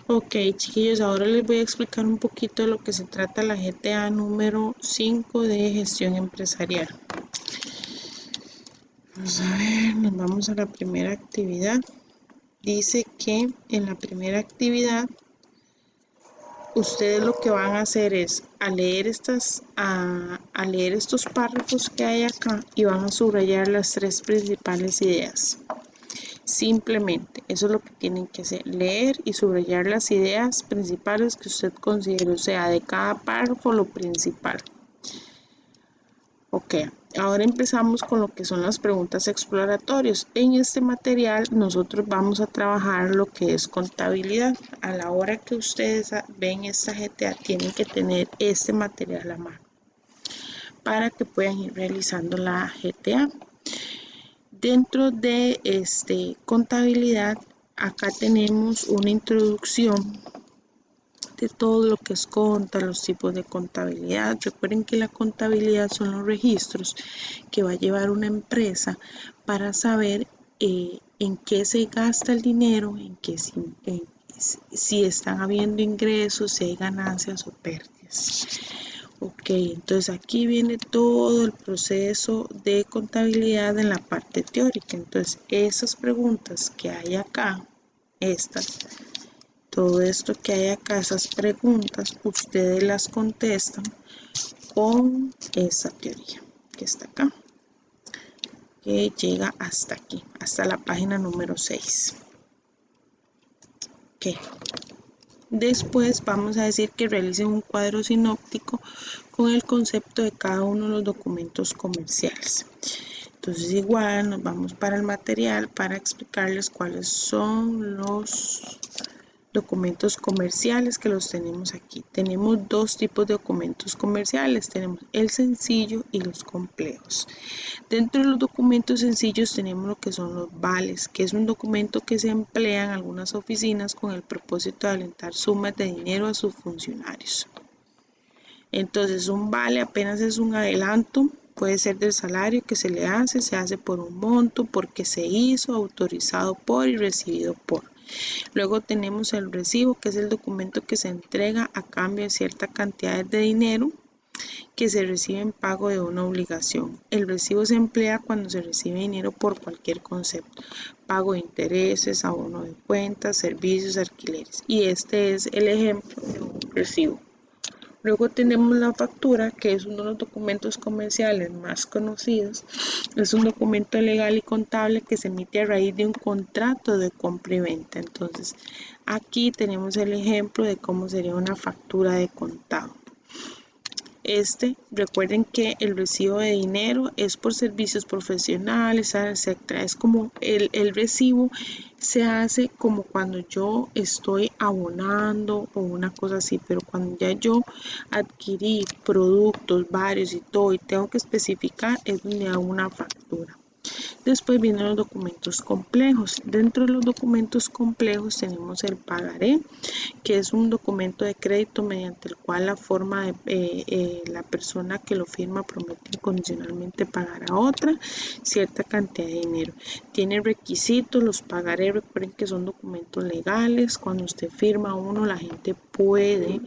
Ok, chiquillos, ahora les voy a explicar un poquito de lo que se trata la GTA número 5 de gestión empresarial. Vamos a ver, nos vamos a la primera actividad. Dice que en la primera actividad ustedes lo que van a hacer es a leer estos párrafos que hay acá y van a subrayar las tres principales ideas. Simplemente, eso es lo que tienen que hacer, leer y subrayar las ideas principales que usted considere, o sea, de cada párrafo lo principal. Ok, ahora empezamos con lo que son las preguntas exploratorias. En este material nosotros vamos a trabajar lo que es contabilidad. A la hora que ustedes ven esta GTA tienen que tener este material a mano para que puedan ir realizando la GTA. Dentro de contabilidad, acá tenemos una introducción de todo lo que es los tipos de contabilidad. Recuerden que la contabilidad son los registros que va a llevar una empresa para saber en qué se gasta el dinero, si están habiendo ingresos, si hay ganancias o pérdidas. Ok, entonces aquí viene todo el proceso de contabilidad en la parte teórica. Entonces esas preguntas que hay acá, todo esto que hay acá, esas preguntas, ustedes las contestan con esa teoría que está acá, que llega hasta aquí, hasta la página número 6. Ok. Después vamos a decir que realicen un cuadro sinóptico con el concepto de cada uno de los documentos comerciales. Entonces igual nos vamos para el material para explicarles cuáles son los documentos comerciales que los tenemos aquí. Tenemos dos tipos de documentos comerciales, tenemos el sencillo y los complejos. Dentro de los documentos sencillos tenemos lo que son los vales, que es un documento que se emplea en algunas oficinas con el propósito de alentar sumas de dinero a sus funcionarios. Entonces un vale apenas es un adelanto, puede ser del salario que se hace por un monto, porque se hizo, autorizado por y recibido por. Luego tenemos el recibo, que es el documento que se entrega a cambio de cierta cantidad de dinero que se recibe en pago de una obligación. El recibo se emplea cuando se recibe dinero por cualquier concepto, pago de intereses, abono de cuentas, servicios, alquileres. Y este es el ejemplo de un recibo. Luego tenemos la factura, que es uno de los documentos comerciales más conocidos. Es un documento legal y contable que se emite a raíz de un contrato de compra y venta. Entonces, aquí tenemos el ejemplo de cómo sería una factura de contado. Recuerden que el recibo de dinero es por servicios profesionales, etc. Es como el recibo se hace como cuando yo estoy abonando o una cosa así, pero cuando ya yo adquirí productos varios y todo y tengo que especificar, es donde hago una factura. Después vienen los documentos complejos. Dentro de los documentos complejos tenemos el pagaré, que es un documento de crédito mediante el cual la persona que lo firma promete incondicionalmente pagar a otra cierta cantidad de dinero. Tiene requisitos, los pagaré, recuerden que son documentos legales. Cuando usted firma uno, la gente puede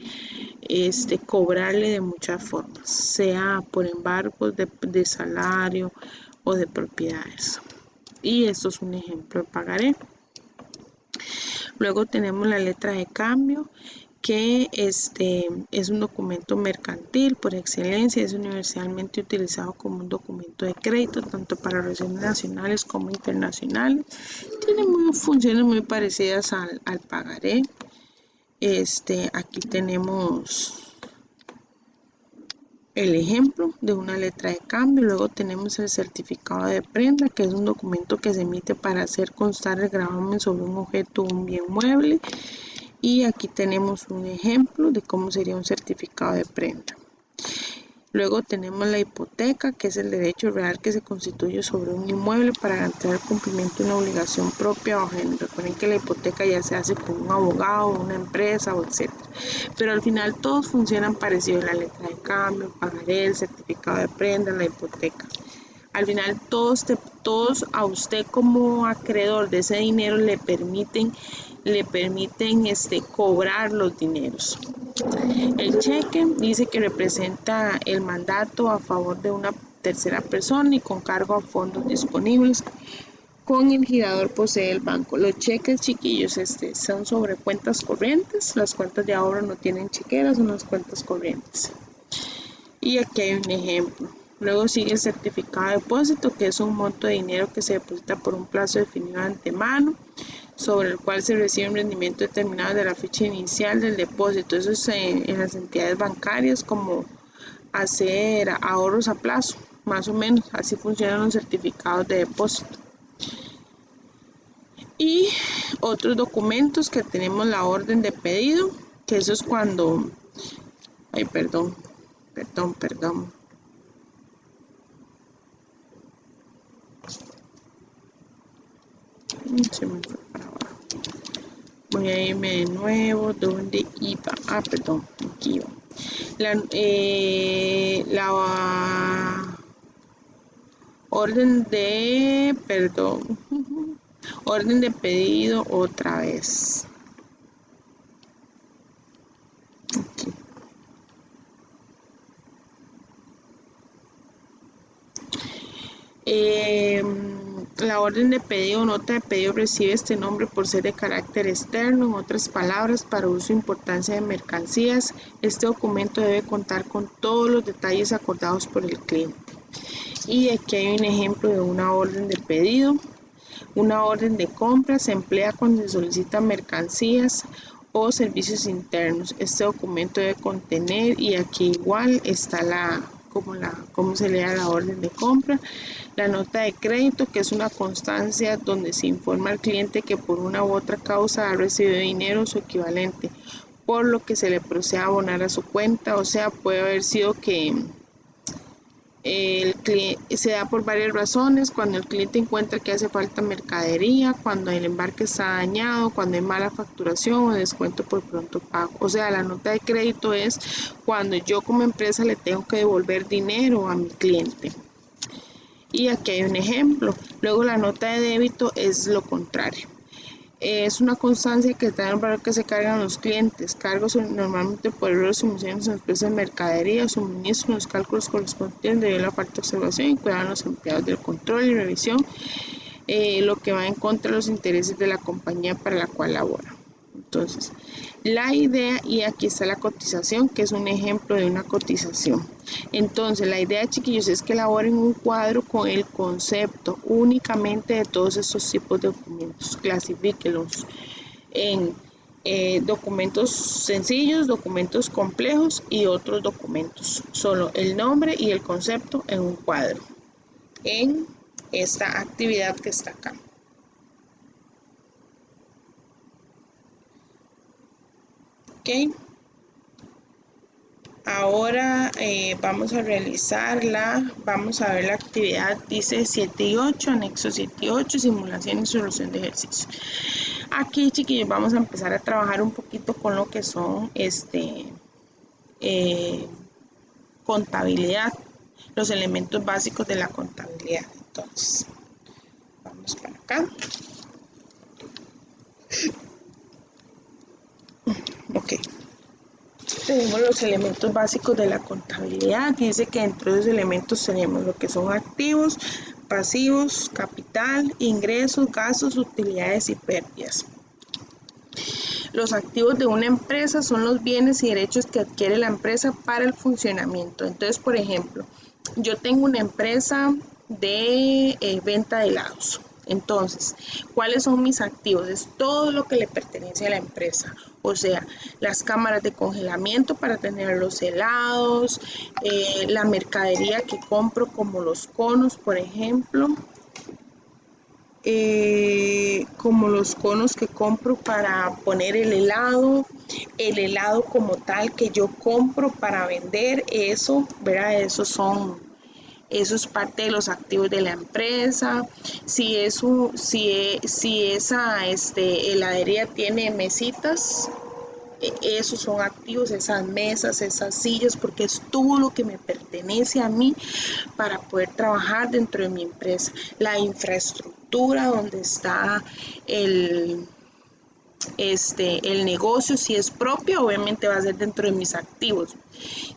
cobrarle de muchas formas, sea por embargos de salario o de propiedades. Y esto es un ejemplo de pagaré. Luego tenemos la letra de cambio, que es un documento mercantil por excelencia, es universalmente utilizado como un documento de crédito tanto para relaciones nacionales como internacionales. Tiene funciones muy parecidas al pagaré. Aquí tenemos el ejemplo de una letra de cambio. Luego tenemos el certificado de prenda, que es un documento que se emite para hacer constar el gravamen sobre un objeto o un bien mueble. Y aquí tenemos un ejemplo de cómo sería un certificado de prenda. Luego tenemos la hipoteca, que es el derecho real que se constituye sobre un inmueble para garantizar el cumplimiento de una obligación propia o ajena. Recuerden que la hipoteca ya se hace con un abogado, una empresa, etc. Pero al final todos funcionan parecido: la letra de cambio, el pagaré, el certificado de prenda, la hipoteca. Al final todos a usted como acreedor de ese dinero le permiten le permiten cobrar los dineros. El cheque dice que representa el mandato a favor de una tercera persona y con cargo a fondos disponibles. Con el girador posee el banco. Los cheques, chiquillos, son sobre cuentas corrientes. Las cuentas de ahorro no tienen chequeras, son las cuentas corrientes. Y aquí hay un ejemplo. Luego sigue el certificado de depósito, que es un monto de dinero que se deposita por un plazo definido de antemano, sobre el cual se recibe un rendimiento determinado de la fecha inicial del depósito. Eso es en las entidades bancarias, como hacer ahorros a plazo, más o menos. Así funcionan los certificados de depósito. Y otros documentos que tenemos: la orden de pedido, que eso es cuando... Ay, perdón. Se me fue para abajo. Voy a irme de nuevo. ¿Dónde iba? Perdón, aquí iba. La orden de... Orden de pedido otra vez. Aquí. La orden de pedido o nota de pedido recibe este nombre por ser de carácter externo, en otras palabras, para uso e importancia de mercancías. Este documento debe contar con todos los detalles acordados por el cliente. Y aquí hay un ejemplo de una orden de pedido. Una orden de compra se emplea cuando se solicitan mercancías o servicios internos. Este documento debe contener, y aquí igual está cómo se lea la orden de compra. La nota de crédito, que es una constancia donde se informa al cliente que por una u otra causa ha recibido dinero o su equivalente, por lo que se le procede a abonar a su cuenta. O sea, puede haber sido que el cliente se da por varias razones: cuando el cliente encuentra que hace falta mercadería, cuando el embarque está dañado, cuando hay mala facturación o descuento por pronto pago. O sea, la nota de crédito es cuando yo como empresa le tengo que devolver dinero a mi cliente. Y aquí hay un ejemplo. Luego la nota de débito es lo contrario. Es una constancia que trae el valor que se cargan los clientes, cargos normalmente por errores o omisiones en los precios de mercadería, suministro. Los cálculos correspondientes debido a la falta de observación y cuidado de los empleados del control y revisión, lo que va en contra de los intereses de la compañía para la cual labora. Entonces, la idea, y aquí está la cotización, que es un ejemplo de una cotización. Entonces, la idea, chiquillos, es que elaboren un cuadro con el concepto únicamente de todos estos tipos de documentos. Clasifíquenlos en documentos sencillos, documentos complejos y otros documentos. Solo el nombre y el concepto en un cuadro, en esta actividad que está acá. Ok. Ahora vamos a vamos a ver la actividad, dice 7 y 8, anexo 7 y 8, simulación y solución de ejercicios. Aquí, chiquillos, vamos a empezar a trabajar un poquito con lo que son contabilidad, los elementos básicos de la contabilidad. Entonces, vamos para acá. Ok. Tenemos los elementos básicos de la contabilidad. Dice que entre esos elementos tenemos lo que son activos, pasivos, capital, ingresos, gastos, utilidades y pérdidas. Los activos de una empresa son los bienes y derechos que adquiere la empresa para el funcionamiento. Entonces, por ejemplo, yo tengo una empresa de venta de helados. Entonces, ¿cuáles son mis activos? Es todo lo que le pertenece a la empresa. O sea, las cámaras de congelamiento para tener los helados, la mercadería que compro como los conos, por ejemplo, como los conos que compro para poner el helado como tal que yo compro para vender, eso, ¿verdad? Eso es parte de los activos de la empresa. Si esa heladería tiene mesitas, esos son activos, esas mesas, esas sillas, porque es todo lo que me pertenece a mí para poder trabajar dentro de mi empresa. La infraestructura donde está el negocio, si es propio, obviamente va a ser dentro de mis activos.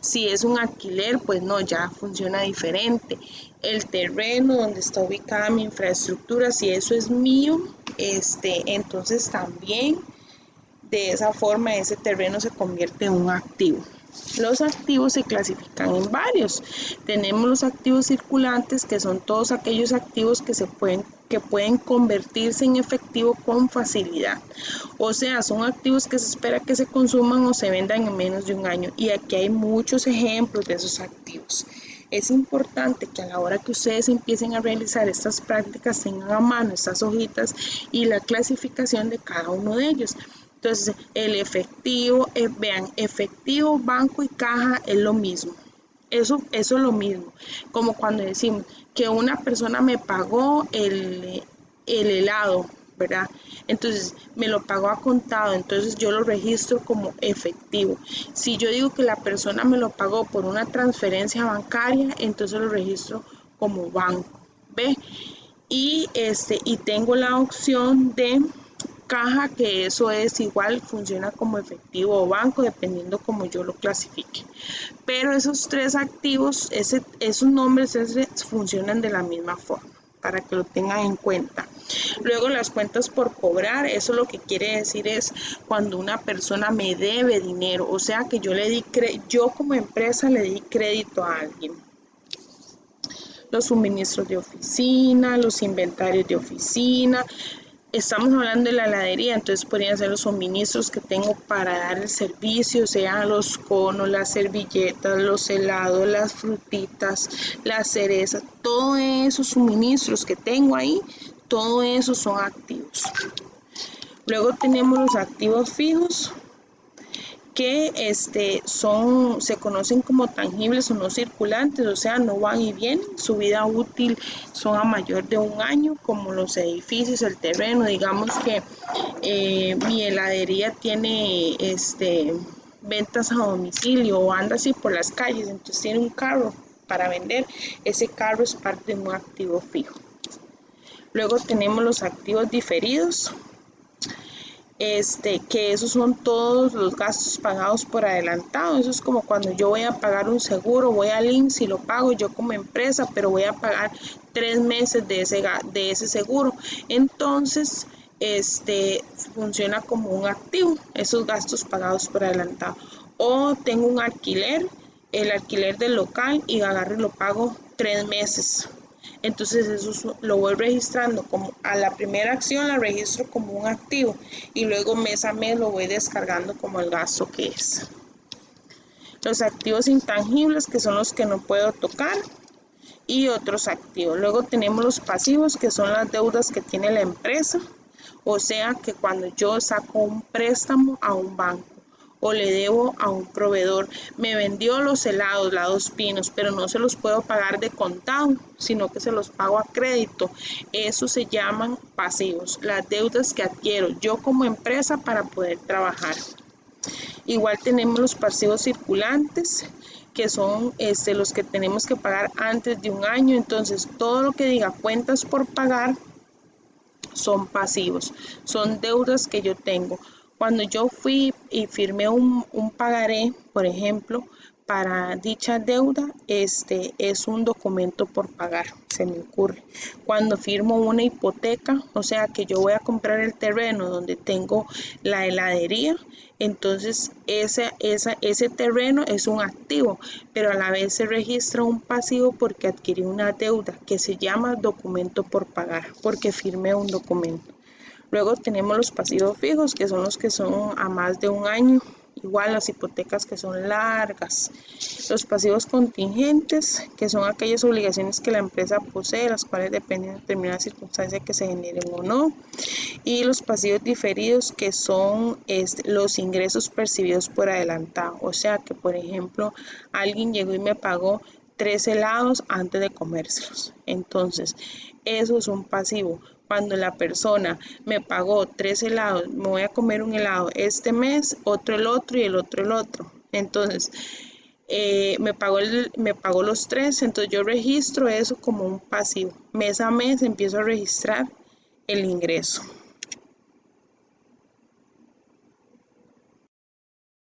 Si es un alquiler, pues no, ya funciona diferente. El terreno donde está ubicada mi infraestructura, si eso es mío, entonces también de esa forma ese terreno se convierte en un activo. Los activos se clasifican en varios. Tenemos los activos circulantes, que son todos aquellos activos que pueden convertirse en efectivo con facilidad. O sea, son activos que se espera que se consuman o se vendan en menos de un año. Y aquí hay muchos ejemplos de esos activos. Es importante que a la hora que ustedes empiecen a realizar estas prácticas tengan a mano estas hojitas y la clasificación de cada uno de ellos. Entonces, el efectivo, vean, efectivo, banco y caja es lo mismo. Eso es lo mismo. Como cuando decimos que una persona me pagó el helado, ¿verdad? Entonces, me lo pagó a contado, entonces yo lo registro como efectivo. Si yo digo que la persona me lo pagó por una transferencia bancaria, entonces lo registro como banco, ¿ve? Y tengo la opción de caja, que eso es igual, funciona como efectivo o banco, dependiendo como yo lo clasifique. Pero esos tres activos, esos nombres funcionan de la misma forma, para que lo tengan en cuenta. Luego las cuentas por cobrar, eso lo que quiere decir es cuando una persona me debe dinero, o sea que yo como empresa le di crédito a alguien. Los suministros de oficina, los inventarios de oficina. Estamos hablando de la heladería, entonces podrían ser los suministros que tengo para dar el servicio, sean los conos, las servilletas, los helados, las frutitas, las cerezas, todos esos suministros que tengo ahí, todos esos son activos. Luego tenemos los activos fijos, que se conocen como tangibles o no circulantes, o sea, no van y vienen, su vida útil son a mayor de un año, como los edificios, el terreno. Digamos que mi heladería tiene ventas a domicilio o anda así por las calles, entonces tiene un carro para vender, ese carro es parte de un activo fijo. Luego tenemos los activos diferidos, que esos son todos los gastos pagados por adelantado. Eso es como cuando yo voy a pagar un seguro, voy al IMSS y lo pago yo como empresa, pero voy a pagar 3 meses de ese seguro. Entonces, funciona como un activo, esos gastos pagados por adelantado. O tengo un alquiler, el alquiler del local, y agarro y lo pago 3 meses. Entonces eso lo voy registrando como a la primera acción, la registro como un activo y luego mes a mes lo voy descargando como el gasto que es. Los activos intangibles, que son los que no puedo tocar, y otros activos. Luego tenemos los pasivos, que son las deudas que tiene la empresa, o sea que cuando yo saco un préstamo a un banco o le debo a un proveedor, me vendió los helados, la Dos Pinos, pero no se los puedo pagar de contado, sino que se los pago a crédito. Eso se llaman pasivos, las deudas que adquiero yo como empresa para poder trabajar. Igual tenemos los pasivos circulantes, que son los que tenemos que pagar antes de un año. Entonces todo lo que diga cuentas por pagar son pasivos, son deudas que yo tengo. Cuando yo fui y firmé un pagaré, por ejemplo, para dicha deuda, es un documento por pagar, se me ocurre. Cuando firmo una hipoteca, o sea que yo voy a comprar el terreno donde tengo la heladería, entonces ese terreno es un activo, pero a la vez se registra un pasivo porque adquirí una deuda que se llama documento por pagar, porque firmé un documento. Luego tenemos los pasivos fijos, que son los que son a más de un año, igual las hipotecas que son largas. Los pasivos contingentes, que son aquellas obligaciones que la empresa posee, las cuales dependen de determinadas circunstancias que se generen o no. Y los pasivos diferidos, que son los ingresos percibidos por adelantado. O sea que, por ejemplo, alguien llegó y me pagó 3 helados antes de comérselos. Entonces, eso es un pasivo. Cuando la persona me pagó 3 helados, me voy a comer un helado este mes, otro el otro y el otro el otro. Entonces, me pagó los 3, entonces yo registro eso como un pasivo. Mes a mes empiezo a registrar el ingreso.